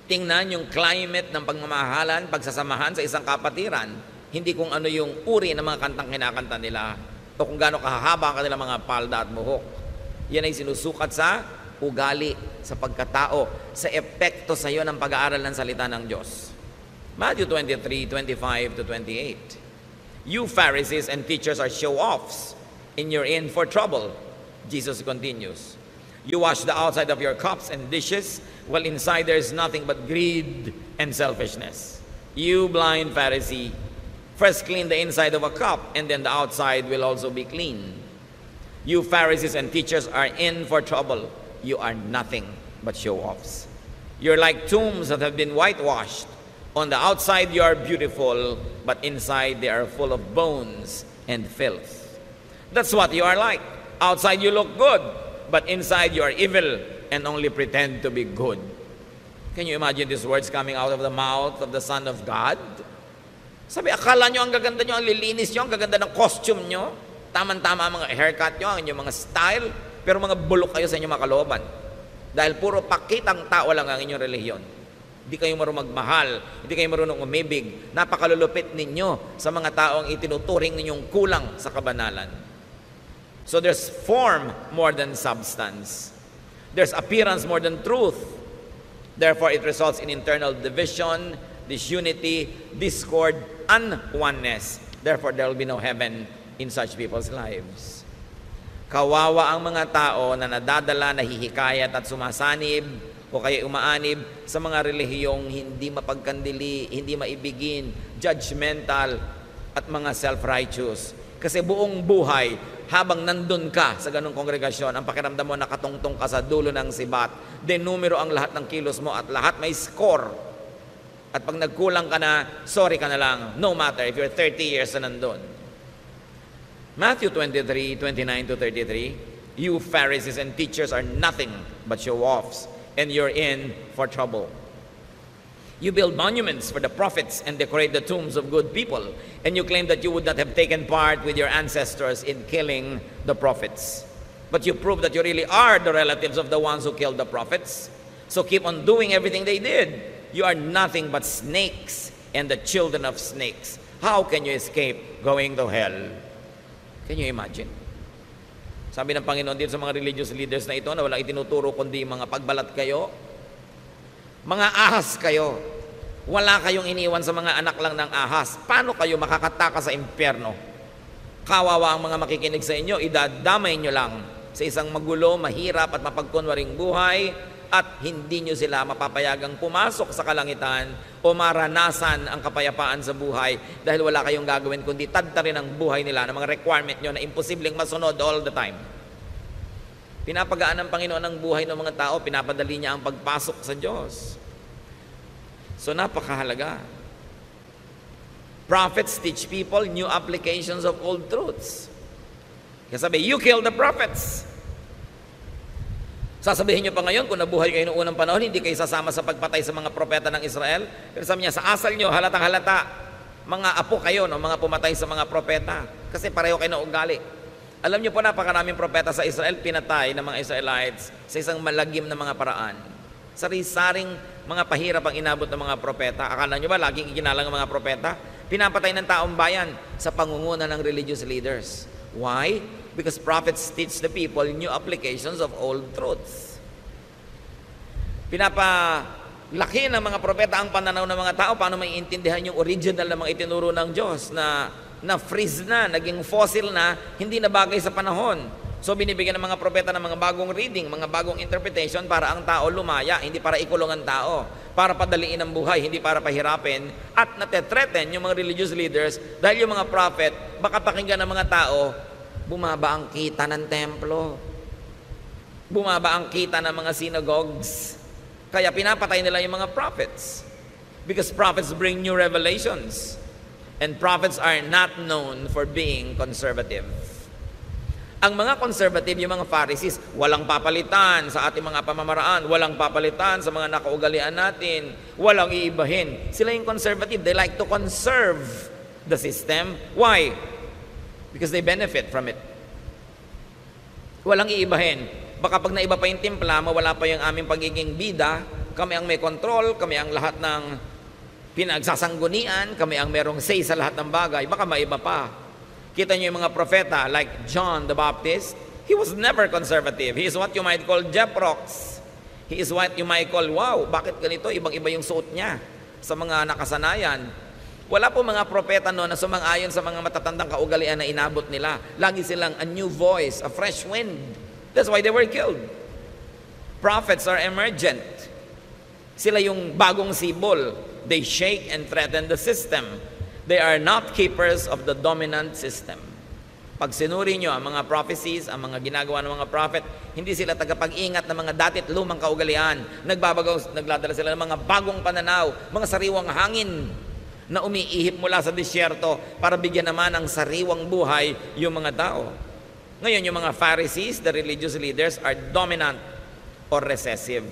Tingnan yung climate ng pagmamahalan, pagsasamahan sa isang kapatiran, hindi kung ano yung uri ng mga kantang kinakanta nila, o kung gaano kahahaba ang kanilang mga palda at buhok. Yan ay sinusukat sa ugali, sa pagkatao, sa epekto sa iyo ng pag-aaral ng salita ng Diyos. Matthew 23:25-28. You Pharisees and teachers are show-offs, and you're in for trouble. Jesus continues. You wash the outside of your cups and dishes, while inside there is nothing but greed and selfishness. You blind Pharisee, first clean the inside of a cup, and then the outside will also be clean. You Pharisees and teachers are in for trouble. You are nothing but show-offs. You're like tombs that have been whitewashed. On the outside you are beautiful, but inside they are full of bones and filth. That's what you are like. Outside you look good, but inside you are evil and only pretend to be good. Can you imagine these words coming out of the mouth of the Son of God? Sabi, akala nyo ang gaganda nyo, ang lilinis nyo, ang gaganda ng costume nyo, tama-tama ang mga haircut nyo, ang inyong mga style, pero mga bulok kayo sa inyong mga kalooban. Dahil puro pakitang tao lang ang inyong relihiyon. Hindi kayo marunong magmahal, hindi kayo marunong umibig. Napakalulupit ninyo sa mga taong itinuturing ninyong kulang sa kabanalan. So there's form more than substance. There's appearance more than truth. Therefore, it results in internal division, disunity, discord, and oneness. Therefore, there will be no heaven in such people's lives. Kawawa ang mga tao na nadadala, nahihikayat at sumasanib o kaya umaanib sa mga relihiyong hindi mapagkandili, hindi maibigin, judgmental at mga self-righteous. Kasi buong buhay, habang nandun ka sa ganung kongregasyon, ang pakiramdam mo nakatungtong ka sa dulo ng sibat, denumero ang lahat ng kilos mo at lahat may score. At pag nagkulang ka na, sorry ka na lang, no matter if you're 30 years na nandun. Matthew 23:29-33, you Pharisees and teachers are nothing but show-offs, and you're in for trouble. You build monuments for the prophets and decorate the tombs of good people, and you claim that you would not have taken part with your ancestors in killing the prophets. But you prove that you really are the relatives of the ones who killed the prophets. So keep on doing everything they did. You are nothing but snakes and the children of snakes. How can you escape going to hell? Can you imagine? Sabi ng Panginoon dito sa mga religious leaders na ito na walang itinuturo kundi mga pagbalat kayo, mga ahas kayo. Wala kayong iniwan sa mga anak lang ng ahas. Paano kayo makakataka sa impyerno? Kawawa ang mga makikinig sa inyo, idadamay nyo lang sa isang magulo, mahirap at mapagkunwaring buhay, at hindi nyo sila mapapayagang pumasok sa kalangitan o maranasan ang kapayapaan sa buhay dahil wala kayong gagawin kundi tadtarin ang buhay nila ng mga requirement nyo na imposibleng masunod all the time. Pinapagaan ng Panginoon ang buhay ng mga tao, pinapadali niya ang pagpasok sa Diyos. So napakahalaga. Prophets teach people new applications of old truths. Kaya sabi, you kill the prophets. Sasabihin nyo pa ngayon, kung nabuhay kayo noong unang panahon, hindi kayo sasama sa pagpatay sa mga propeta ng Israel. Pero sabi niya, sa asal nyo, halatang halata, mga apo kayo, no, mga pumatay sa mga propeta. Kasi pareho kayo na ugali. Alam niyo po, napakaraming propeta sa Israel, pinatay ng mga Israelites sa isang malagim na mga paraan. Sari-saring mga pahirap ang inabot ng mga propeta. Akala niyo ba laging ikinalang ng mga propeta? Pinapatay ng taong bayan sa pangunguna ng religious leaders. Why? Because prophets teach the people new applications of old truths. Pinapalaki ng mga propeta ang pananaw ng mga tao paano maiintindihan yung original na mga itinuro ng Diyos na freeze na, naging fossil na, hindi na bagay sa panahon. So binibigyan ng mga propeta ng mga bagong reading, mga bagong interpretation para ang tao lumaya, hindi para ikulong ang tao, para padaliin ang buhay, hindi para pahirapin, at natetreten yung mga religious leaders dahil yung mga prophet, baka pakinggan ng mga tao, bumaba ang kita ng templo, bumaba ang kita ng mga synagogues, kaya pinapatay nila yung mga prophets. Because prophets bring new revelations. And prophets are not known for being conservative. Ang mga conservative, yung mga Pharisees, walang papalitan sa ating mga pamamaraan, walang papalitan sa mga nakaugalian natin, walang iibahin. Sila yung conservative. They like to conserve the system. Why? Because they benefit from it. Walang iibahin. Baka pag naiba pa yung timpla, mawala pa yung aming pagiging bida, kami ang may control, kami ang lahat ng pinagsasanggunian, kami ang merong say sa lahat ng bagay, baka maiba pa. Kita niyo yung mga propeta like John the Baptist, he was never conservative. He is what you might call Jeprox. He is what you might call, wow, bakit ganito? Ibang-iba yung suot niya sa mga nakasanayan. Wala po mga propeta noon na sumang-ayon sa mga matatandang kaugalian na inabot nila. Lagi silang a new voice, a fresh wind. That's why they were killed. Prophets are emergent. Sila yung bagong sibol. They shake and threaten the system. They are not keepers of the dominant system. Pag sinuri nyo ang mga prophecies, ang mga ginagawa ng mga prophet, hindi sila tagapag-ingat ng mga datit lumang kaugalian. Nagladala sila ng mga bagong pananaw, mga sariwang hangin na umiihip mula sa disyerto para bigyan naman ng sariwang buhay yung mga tao. Ngayon, yung mga Pharisees, the religious leaders, are dominant or recessive.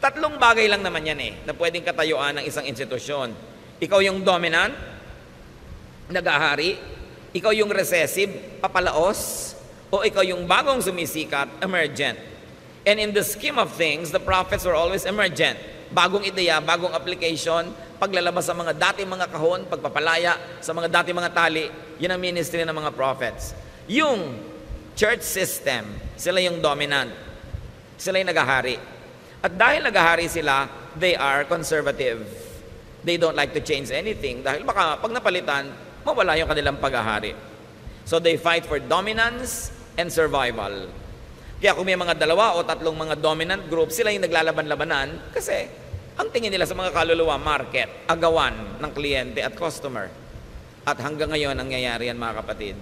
Tatlong bagay lang naman yan na pwedeng katayuan ng isang institusyon. Ikaw yung dominant, nag-ahari, ikaw yung recessive, papalaos, o ikaw yung bagong sumisikat, emergent. And in the scheme of things, the prophets were always emergent. Bagong ideya, bagong application, paglalabas sa mga dating mga kahon, pagpapalaya sa mga dating mga tali, yun ang ministry ng mga prophets. Yung church system, sila yung dominant. Sila yung nag-ahari. At dahil nag-ahari sila, they are conservative. They don't like to change anything dahil baka pag napalitan, mawala yung kanilang pag-ahari. So they fight for dominance and survival. Kaya kung may mga dalawa o tatlong mga dominant group, sila yung naglalaban-labanan kasi ang tingin nila sa mga kaluluwa, market, agawan ng kliyente at customer. At hanggang ngayon, nangyayari yan mga kapatid.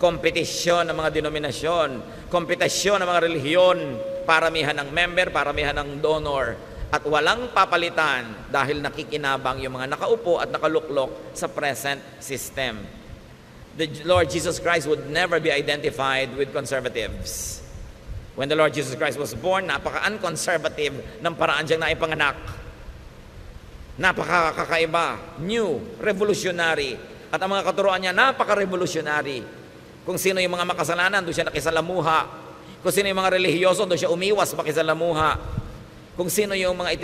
Kompetisyon ng mga denominasyon, kompetisyon ng mga relihiyon, paramihan ng member, paramihan ng donor, at walang papalitan dahil nakikinabang yung mga nakaupo at nakaluklok sa present system. The Lord Jesus Christ would never be identified with conservatives. When the Lord Jesus Christ was born, napaka-unconservative ng paraan siyang naipanganak. Napaka-kakaiba, new, revolutionary, at ang mga katuruan niya, napaka-revolutionary. Kung sino yung mga makasalanan, doon siya nakisalamuha. Kung sino yung mga relihiyoso, doon siya umiwas makisalamuha. Kung sino yung mga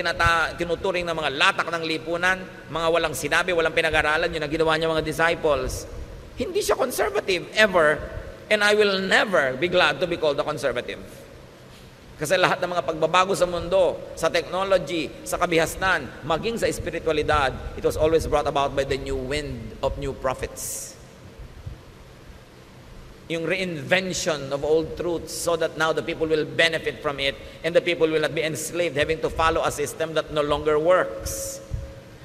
tinuturing ng mga latak ng lipunan, mga walang sinabi, walang pinag-aralan, yun ang ginawa niya mga disciples. Hindi siya conservative, ever, and I will never be glad to be called a conservative. Kasi lahat ng mga pagbabago sa mundo, sa technology, sa kabihasnan, maging sa espiritualidad, it was always brought about by the new wind of new prophets. Yung reinvention of old truths so that now the people will benefit from it and the people will not be enslaved having to follow a system that no longer works.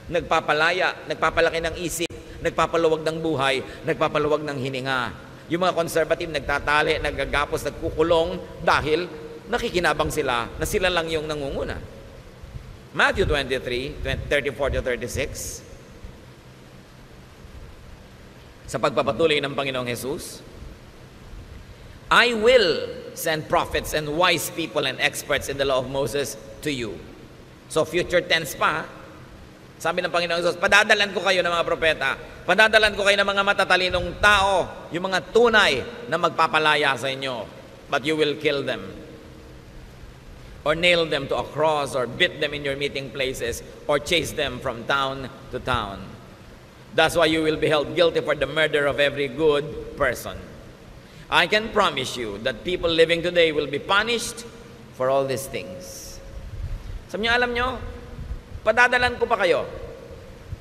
Nagpapalaya, nagpapalaki ng isip, nagpapaluwag ng buhay, nagpapaluwag ng hininga. Yung mga conservative nagtatali, naggagapos, nagkukulong dahil nakikinabang sila na sila lang yung nangunguna. Matthew 23, 34-36. Sa pagpapatuloy ng Panginoong Jesus, I will send prophets and wise people and experts in the law of Moses to you. So future tense pa, Sabi ng Panginoong Hesus, padadalan ko kayo ng mga propeta, padadalan ko kayo ng mga matatalinong tao, yung mga tunay na magpapalaya sa inyo. But you will kill them, or nail them to a cross, or beat them in your meeting places, or chase them from town to town. That's why you will be held guilty for the murder of every good person. I can promise you that people living today will be punished for all these things. Sabi niyo, alam niyo, padadalan ko pa kayo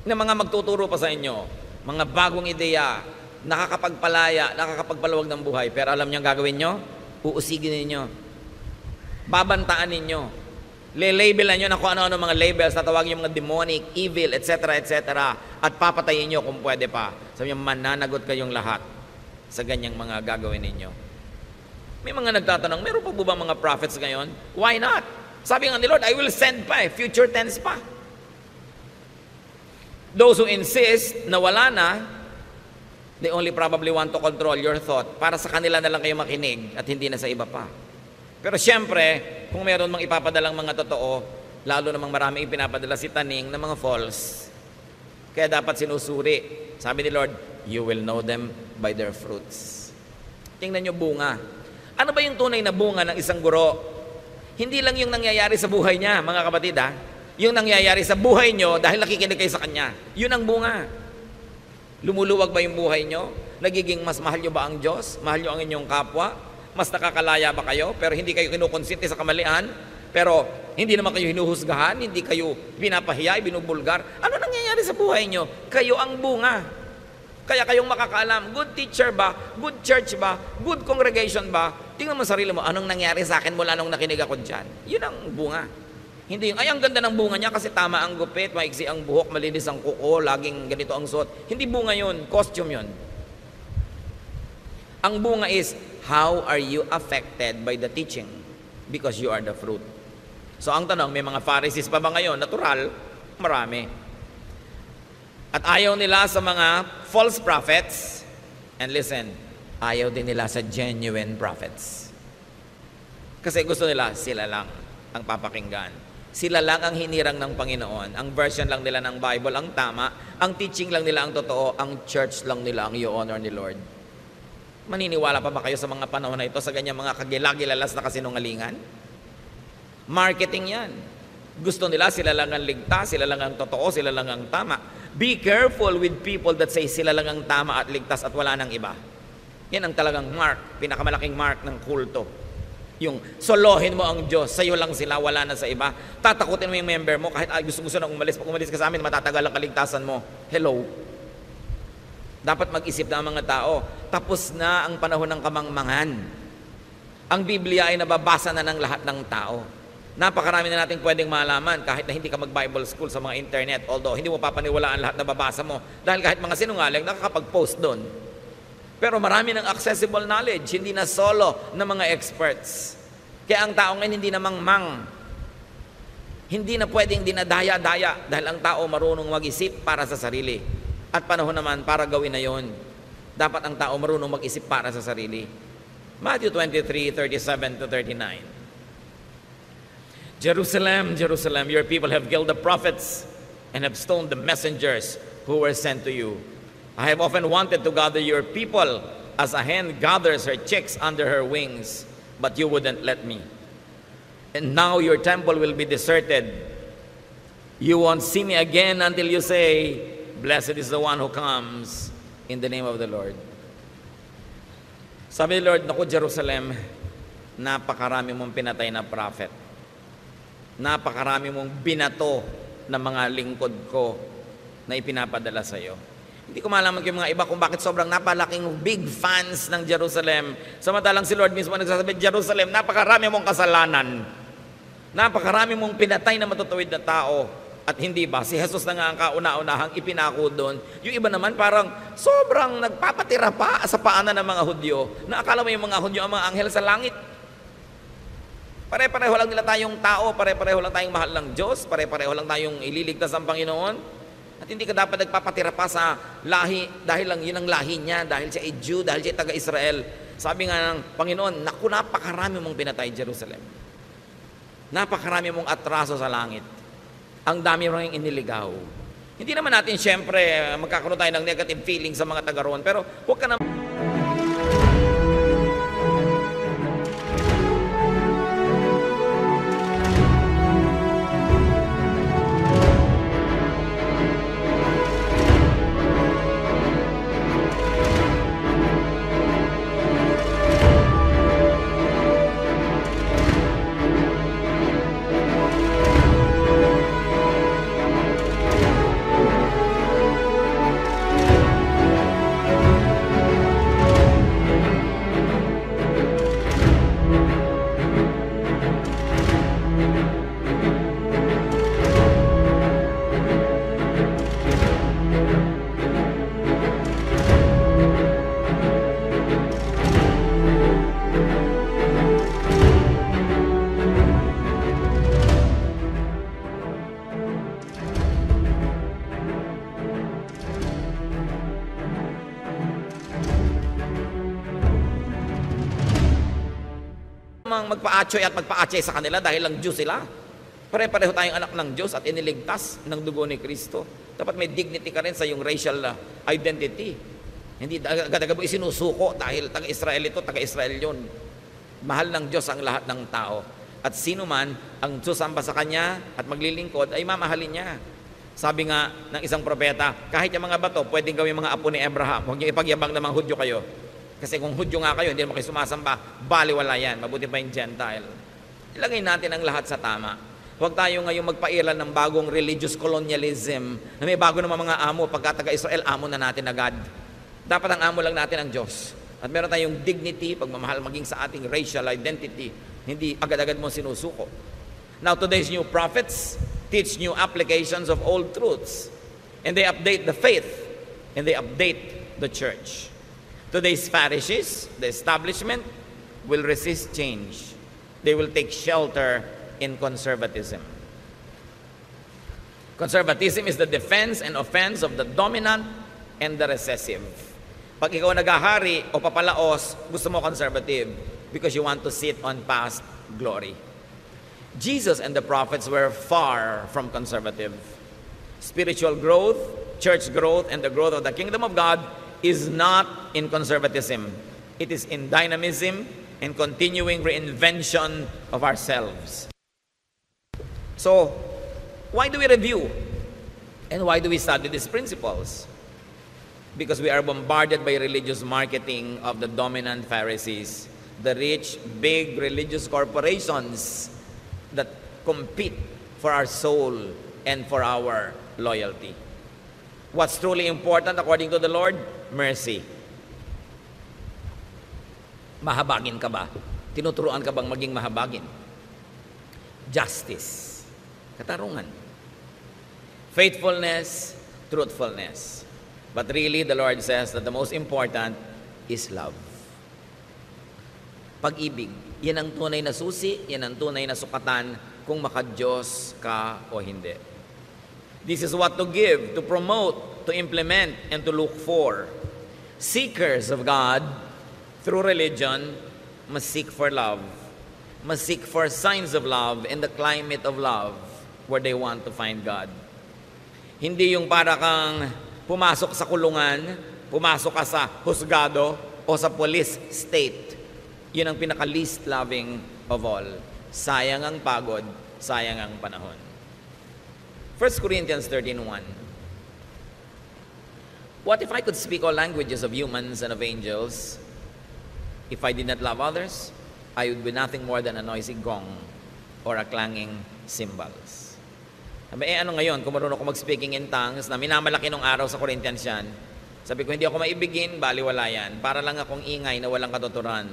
ng mga magtuturo pa sa inyo, mga bagong ideya, nakakapagpalaya, nakakapagpaluwag ng buhay. Pero alam niyo ang gagawin niyo? Uusigin ninyo. Babantaan ninyo. Le-labelan nyo na kung ano-ano mga labels, tatawagin yung mga demonic, evil, etc., etc. At papatayin nyo kung pwede pa. Sabi niyo, mananagot kayong lahat sa ganyang mga gagawin ninyo. May mga nagtatanong, meron pa ba mga prophets ngayon? Why not? Sabi nga ni Lord, I will send pa future tense pa. Those who insist na wala na, they only probably want to control your thought para sa kanila na lang kayo makinig at hindi na sa iba pa. Pero siyempre, kung meron mang ipapadalang mga totoo, lalo namang marami ipinapadala si Taning ng mga false. Kaya dapat sinusuri. Sabi ni Lord, you will know them by their fruits. Tingnan nyo bunga. Ano ba yung tunay na bunga ng isang guro? Hindi lang yung nangyayari sa buhay niya, mga kapatid ha. Yung nangyayari sa buhay nyo dahil nakikinig kayo sa Kanya. Yun ang bunga. Lumuluwag ba yung buhay nyo? Nagiging mas mahal nyo ba ang Diyos? Mahal nyo ang inyong kapwa? Mas nakakalaya ba kayo? Pero hindi kayo kinukonsinte sa kamalian? Pero hindi naman kayo hinuhusgahan? Hindi kayo pinapahiya, binubulgar? Ano nangyayari sa buhay nyo? Kayo ang bunga. Kaya kayong makakaalam, good teacher ba? Good church ba? Good congregation ba? Tingnan mo sarili mo, anong nangyari sa akin mula nung nakinig ako dyan? Yun ang bunga. Hindi yung, ay ang ganda ng bunga niya kasi tama ang gupit, maiksi ang buhok, malinis ang kuko, laging ganito ang suot. Hindi bunga yun, costume yun. Ang bunga is, how are you affected by the teaching? Because you are the fruit. So ang tanong, may mga Pharisees pa ba ngayon? Natural, marami. At ayaw nila sa mga false prophets. And listen, ayaw din nila sa genuine prophets. Kasi gusto nila, sila lang ang papakinggan. Sila lang ang hinirang ng Panginoon. Ang version lang nila ng Bible ang tama. Ang teaching lang nila ang totoo. Ang church lang nila ang i-honor ni Lord. Maniniwala pa ba kayo sa mga panahon na ito sa ganyang mga kagilagilalas na kasinungalingan? Marketing yan. Gusto nila, sila lang ang ligtas, sila lang ang totoo, sila lang ang tama. Be careful with people that say sila lang ang tama at ligtas at wala nang iba. Yan ang talagang mark, pinakamalaking mark ng kulto. Yung solohin mo ang Diyos, sa'yo lang sila, wala na sa iba. Tatakutin mo yung member mo, kahit gusto-gusto na umalis. Pag umalis ka sa amin, matatagal ang kaligtasan mo. Hello? Dapat mag-isip na ang mga tao. Tapos na ang panahon ng kamangmangan. Ang Biblia ay nababasa na ng lahat ng tao. Napakarami na natin pwedeng malaman kahit na hindi ka mag-Bible school sa mga internet. Although, hindi mo papaniwalaan lahat na babasa mo. Dahil kahit mga sinungaling, nakakapag-post doon. Pero marami ng accessible knowledge, hindi na solo ng mga experts. Kaya ang tao ngayon hindi na mangmang. Hindi na pwedeng dinadaya-daya dahil ang tao marunong mag-isip para sa sarili. At panahon naman para gawin na yon. Dapat ang tao marunong mag-isip para sa sarili. Matthew 23:37-39. Jerusalem, Jerusalem, your people have killed the prophets and have stoned the messengers who were sent to you. I have often wanted to gather your people as a hen gathers her chicks under her wings, but you wouldn't let me. And now your temple will be deserted. You won't see me again until you say, blessed is the one who comes in the name of the Lord. Sabi ni Lord, naku Jerusalem, napakarami mong pinatay na prophet. Napakarami mong binato ng mga lingkod ko na ipinapadala sa iyo. Hindi ko malaman kung mga iba kung bakit sobrang napalaking big fans ng Jerusalem. Samantalang si Lord mismo nagsasabi, Jerusalem, napakarami mong kasalanan. Napakarami mong pinatay na matutuwid na tao. At hindi ba, si Jesus na nga ang kauna-unahang ipinako doon. Yung iba naman parang sobrang nagpapatira pa sa paanan ng mga Hudyo. Na akala mo yung mga Hudyo ang mga anghel sa langit. Pare-pareho lang nila tayong tao, pare-pareho lang tayong mahal ng Diyos, pare-pareho lang tayong ililigtas ang Panginoon. At hindi ka dapat nagpapatira pa sa lahi, dahil lang yun ang lahi niya, dahil siya ay Jew, dahil siya ay taga-Israel. Sabi nga ng Panginoon, naku, napakarami mong pinatay Jerusalem. Napakarami mong atraso sa langit. Ang dami mong iniligaw. Hindi naman natin siyempre magkakaroon tayo ng negative feeling sa mga taga roon, pero huwag ka na magpa-atsoy at magpa-atsoy sa kanila dahil lang Diyos sila. Pare-pareho tayong anak ng Diyos at iniligtas ng dugo ni Kristo. Dapat may dignity ka rin sa iyong racial identity. Hindi agad-agad mo isinusuko dahil taga-Israel ito, taga-Israel yun. Mahal ng Diyos ang lahat ng tao. At sino man ang susamba sa Kanya at maglilingkod ay mamahalin niya. Sabi nga ng isang propeta, kahit yung mga bato, pwedeng gawin mga apo ni Abraham. Huwag niyo ipagyabang na mga Hudyo kayo. Kasi kung Hudyo nga kayo, hindi naman kayo sumasamba, baliwala yan. Mabuti pa yung Gentile. Ilagay natin ang lahat sa tama. Huwag tayo ngayon magpailan ng bagong religious colonialism na may bago naman mga amo. Pagka taga-Israel, amo na natin agad. Dapat ang amo lang natin ang Diyos. At meron tayong dignity, pagmamahal maging sa ating racial identity. Hindi agad-agad mo sinusuko. Now, today's new prophets teach new applications of old truths. And they update the faith. And they update the church. Today's Pharisees, the establishment, will resist change. They will take shelter in conservatism. Conservatism is the defense and offense of the dominant and the recessive. Pag ikaw naghahari o papalaos, gusto mo conservative because you want to sit on past glory. Jesus and the prophets were far from conservative. Spiritual growth, church growth, and the growth of the kingdom of God is not in conservatism. It is in dynamism and continuing reinvention of ourselves. So, why do we review? And why do we study these principles? Because we are bombarded by religious marketing of the dominant Pharisees, the rich, big religious corporations that compete for our soul and for our loyalty. What's truly important according to the Lord? Mercy. Mahabagin ka ba? Tinuturuan ka bang maging mahabagin? Justice. Katarungan. Faithfulness, truthfulness. But really, the Lord says that the most important is love. Pag-ibig. Yan ang tunay na susi, yan ang tunay na sukatan kung maka-Diyos ka o hindi. This is what to give, to promote, to implement, and to look for. Seekers of God through religion must seek for love, must seek for signs of love in the climate of love where they want to find God. Hindi yung para kang pumasok sa kulungan, pumasok ka sa husgado o sa police state. Yun ang pinaka-least loving of all. Sayang ang pagod, sayang ang panahon. 1 Corinthians 13:1. What if I could speak all languages of humans and of angels? If I did not love others, I would be nothing more than a noisy gong or a clanging cymbals. Sabi, ano ngayon, kung marunong ako mag-speaking in tongues, na minamalaki nung araw sa Corinthians yan, sabi ko, hindi ako maibigin, baliwala yan. Para lang akong ingay na walang katuturan.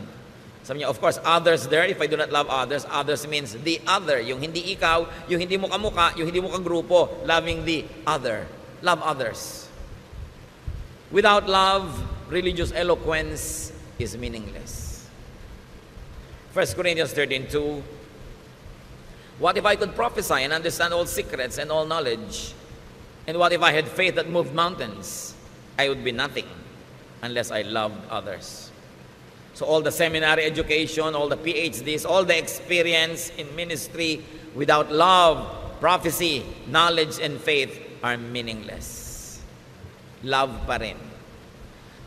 Sabi niya, of course, others there, if I do not love others, others means the other. Yung hindi ikaw, yung hindi mo kamuka, yung hindi mo kagrupo, loving the other. Love others. Without love, religious eloquence is meaningless. 1 Corinthians 13:2. What if I could prophesy and understand all secrets and all knowledge? And what if I had faith that moved mountains? I would be nothing unless I loved others. So all the seminary education, all the PhDs, all the experience in ministry, without love, prophecy, knowledge, and faith, are meaningless. Love pa rin.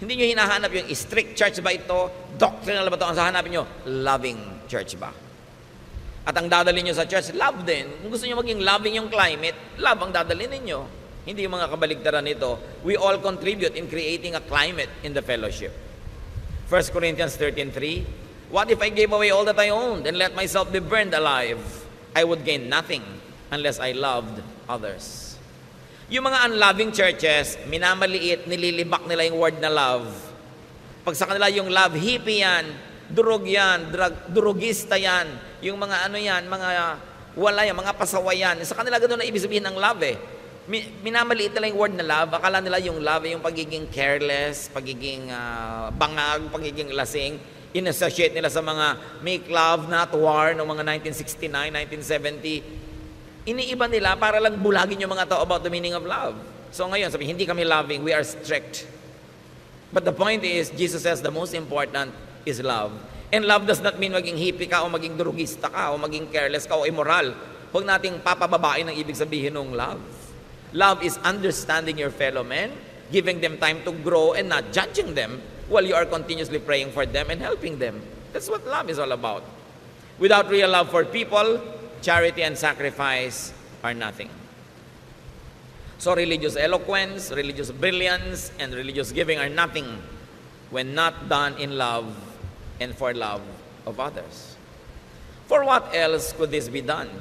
Hindi nyo hinahanap yung strict church ba ito? Doctrinal ba ito? Ang hahanapin nyo, loving church ba? At ang dadalhin nyo sa church, love din. Kung gusto nyo maging loving yung climate, love ang dadalhin ninyo. Hindi yung mga kabaligtaran nito. We all contribute in creating a climate in the fellowship. 1 Corinthians 13:3, what if I gave away all that I owned and let myself be burned alive? I would gain nothing unless I loved others. Yung mga unloving churches, minamaliit, nililibak nila yung word na love. Pag sa kanila yung love, hippie yan, durog yan, durugista yan, yung mga ano yan, mga wala yan, mga pasaway yan. Sa kanila ganoon na ibig sabihin ng love eh. Minamaliit nila yung word na love. Akala nila yung love yung pagiging careless, pagiging bangag, pagiging lasing. In-associate nila sa mga make love, not war, noong mga 1969, 1970. Iniiba nila para lang bulagin yung mga tao about the meaning of love. So ngayon, sabi, hindi kami loving, we are strict. But the point is, Jesus says the most important is love. And love does not mean maging hippie ka o maging drugista ka o maging careless ka o immoral. Huwag nating papababain ang ibig sabihin ng love. Love is understanding your fellow men, giving them time to grow and not judging them while you are continuously praying for them and helping them. That's what love is all about. Without real love for people, charity and sacrifice are nothing. So religious eloquence, religious brilliance, and religious giving are nothing when not done in love and for love of others. For what else could this be done?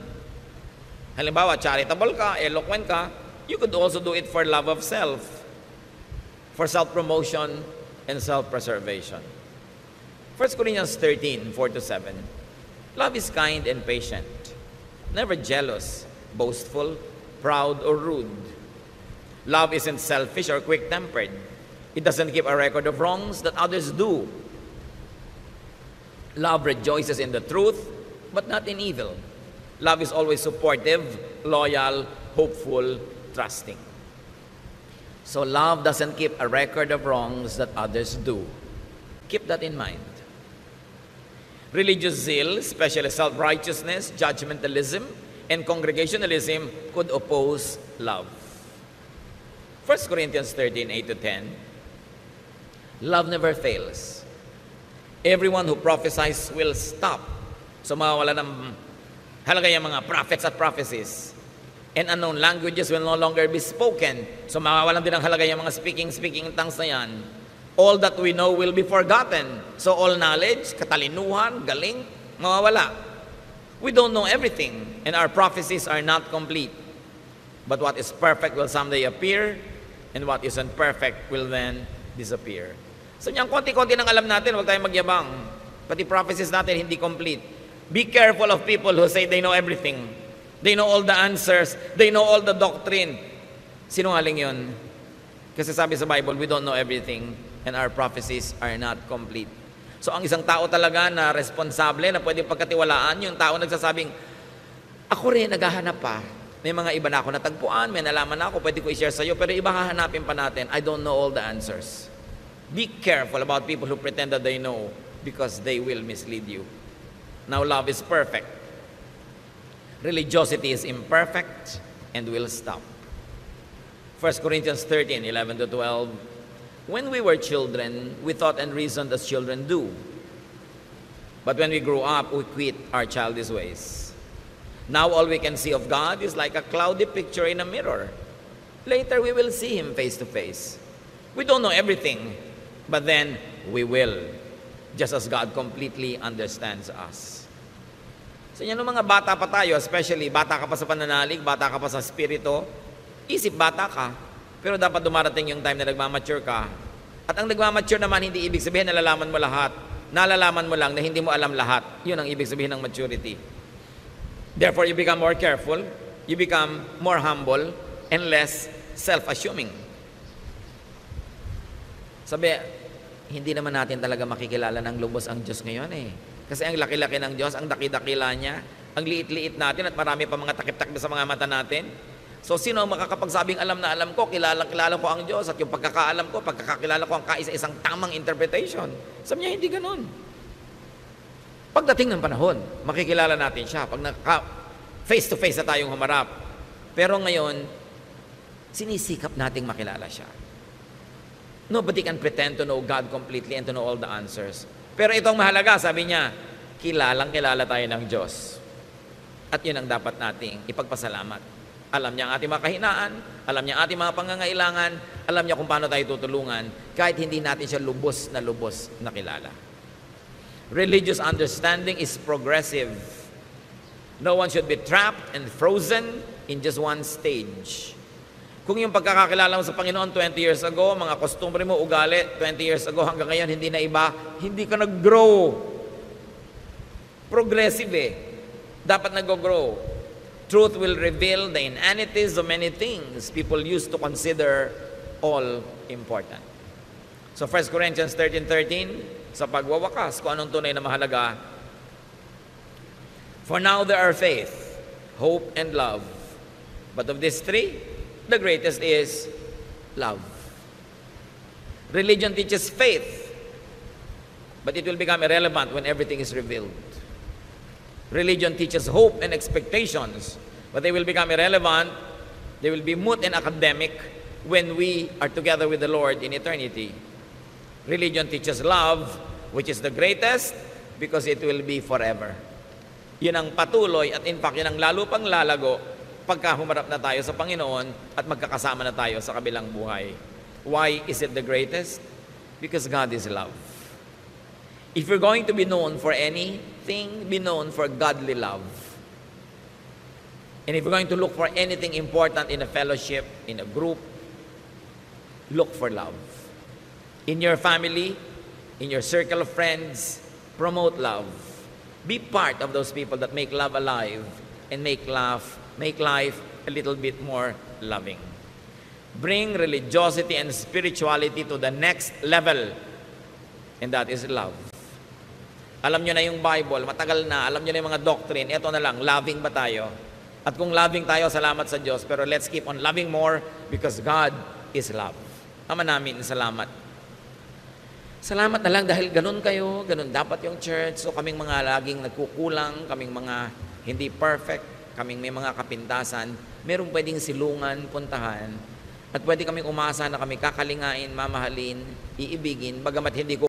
Halimbawa, charitable ka, eloquent ka, you could also do it for love of self, for self-promotion and self-preservation. 1 Corinthians 13:4-7. Love is kind and patient, never jealous, boastful, proud, or rude. Love isn't selfish or quick-tempered. It doesn't keep a record of wrongs that others do. Love rejoices in the truth, but not in evil. Love is always supportive, loyal, hopeful, trusting. So love doesn't keep a record of wrongs that others do. Keep that in mind. Religious zeal, especially self-righteousness, judgmentalism, and congregationalism could oppose love. 1 Corinthians 13:8-10. Love never fails. Everyone who prophesies will stop. So mawawala ng halaga yung mga prophets at prophecies. And unknown languages will no longer be spoken. So mawawalan din ang halaga yung mga speaking in tongues na yan. All that we know will be forgotten. So all knowledge, katalinuhan, galing, mawawala. We don't know everything, and our prophecies are not complete. But what is perfect will someday appear, and what isn't perfect will then disappear. So niyang konti-konti nang alam natin, huwag tayong magyabang. Pati prophecies natin hindi complete. Be careful of people who say they know everything. They know all the answers. They know all the doctrine. Sinungaling yun. Kasi sabi sa Bible, we don't know everything, and our prophecies are not complete. So ang isang tao talaga na responsable, na pwede pagkatiwalaan, yung tao nagsasabing, ako rin, naghahanap pa. May mga iba na ako natagpuan, may nalaman na ako, pwede ko i-share sa iyo, pero iba hahanapin pa natin. I don't know all the answers. Be careful about people who pretend that they know, because they will mislead you. Now, love is perfect. Religiosity is imperfect and will stop. 1 Corinthians 13:11-12. When we were children, we thought and reasoned as children do. But when we grew up, we quit our childish ways. Now all we can see of God is like a cloudy picture in a mirror. Later we will see Him face to face. We don't know everything, but then we will, just as God completely understands us. So yan, mga bata pa tayo, especially bata ka pa sa pananalig, bata ka pa sa spirito, isip bata ka, pero dapat dumarating yung time na nagmamature ka. At ang nagmamature naman, hindi ibig sabihin nalalaman mo lahat. Nalalaman mo lang na hindi mo alam lahat. Yun ang ibig sabihin ng maturity. Therefore, you become more careful, you become more humble, and less self-assuming. Sabi, hindi naman natin talaga makikilala ng lubos ang Diyos ngayon eh. Kasi ang laki-laki ng Diyos, ang daki-dakila niya, ang liit-liit natin at marami pa mga takip-takip sa mga mata natin. So sino ang makakapagsabing alam na alam ko, kilala ko ang Diyos, at yung pagkakaalam ko, pagkakakilala ko ang kaisa-isang tamang interpretation. Sabi niya, hindi ganun. Pagdating ng panahon, makikilala natin siya. Pag face-to-face na tayong humarap. Pero ngayon, Sinisikap nating makilala siya. Nobody can pretend to know God completely and to know all the answers. Pero itong mahalaga, sabi niya, kilala tayo ng Diyos. At yun ang dapat nating ipagpasalamat. Alam niya ang ating mga kahinaan, alam niya ang ating mga pangangailangan, alam niya kung paano tayo tutulungan, kahit hindi natin siya lubos na kilala. Religious understanding is progressive. No one should be trapped and frozen in just one stage. Kung yung pagkakakilala mo sa Panginoon 20 years ago, mga kostumbre mo, ugali, 20 years ago hanggang ngayon, hindi na iba, hindi ka nag-grow. Progressive Dapat nag-grow. Truth will reveal the inanities of many things people used to consider all important. So 1 Corinthians 13:13, sa pagwawakas, kung anong tunay na mahalaga, for now there are faith, hope, and love. But of these three, the greatest is love. Religion teaches faith, but it will become irrelevant when everything is revealed. Religion teaches hope and expectations, but they will become irrelevant, they will be moot and academic when we are together with the Lord in eternity. Religion teaches love, which is the greatest, because it will be forever. Yun ang patuloy at in fact, yun ang lalo pang lalago pagka humarap na tayo sa Panginoon at magkakasama na tayo sa kabilang buhay. Why is it the greatest? Because God is love. If you're going to be known for anything, be known for godly love. And if you're going to look for anything important in a fellowship, in a group, look for love. In your family, in your circle of friends, promote love. Be part of those people that make love alive and make life a little bit more loving. Bring religiosity and spirituality to the next level, and that is love. Alam nyo na yung Bible, matagal na, alam nyo na yung mga doctrine, eto na lang, loving ba tayo? At kung loving tayo, salamat sa Diyos, pero let's keep on loving more because God is love. Ama namin, salamat. Salamat na lang dahil ganun kayo, ganun dapat yung church. So kaming mga laging nagkukulang, kaming mga hindi perfect, kaming may mga kapintasan, merong pwedeng silungan, puntahan, at pwede kaming umasa na kami kakalingain, mamahalin, iibigin, bagamat hindi ko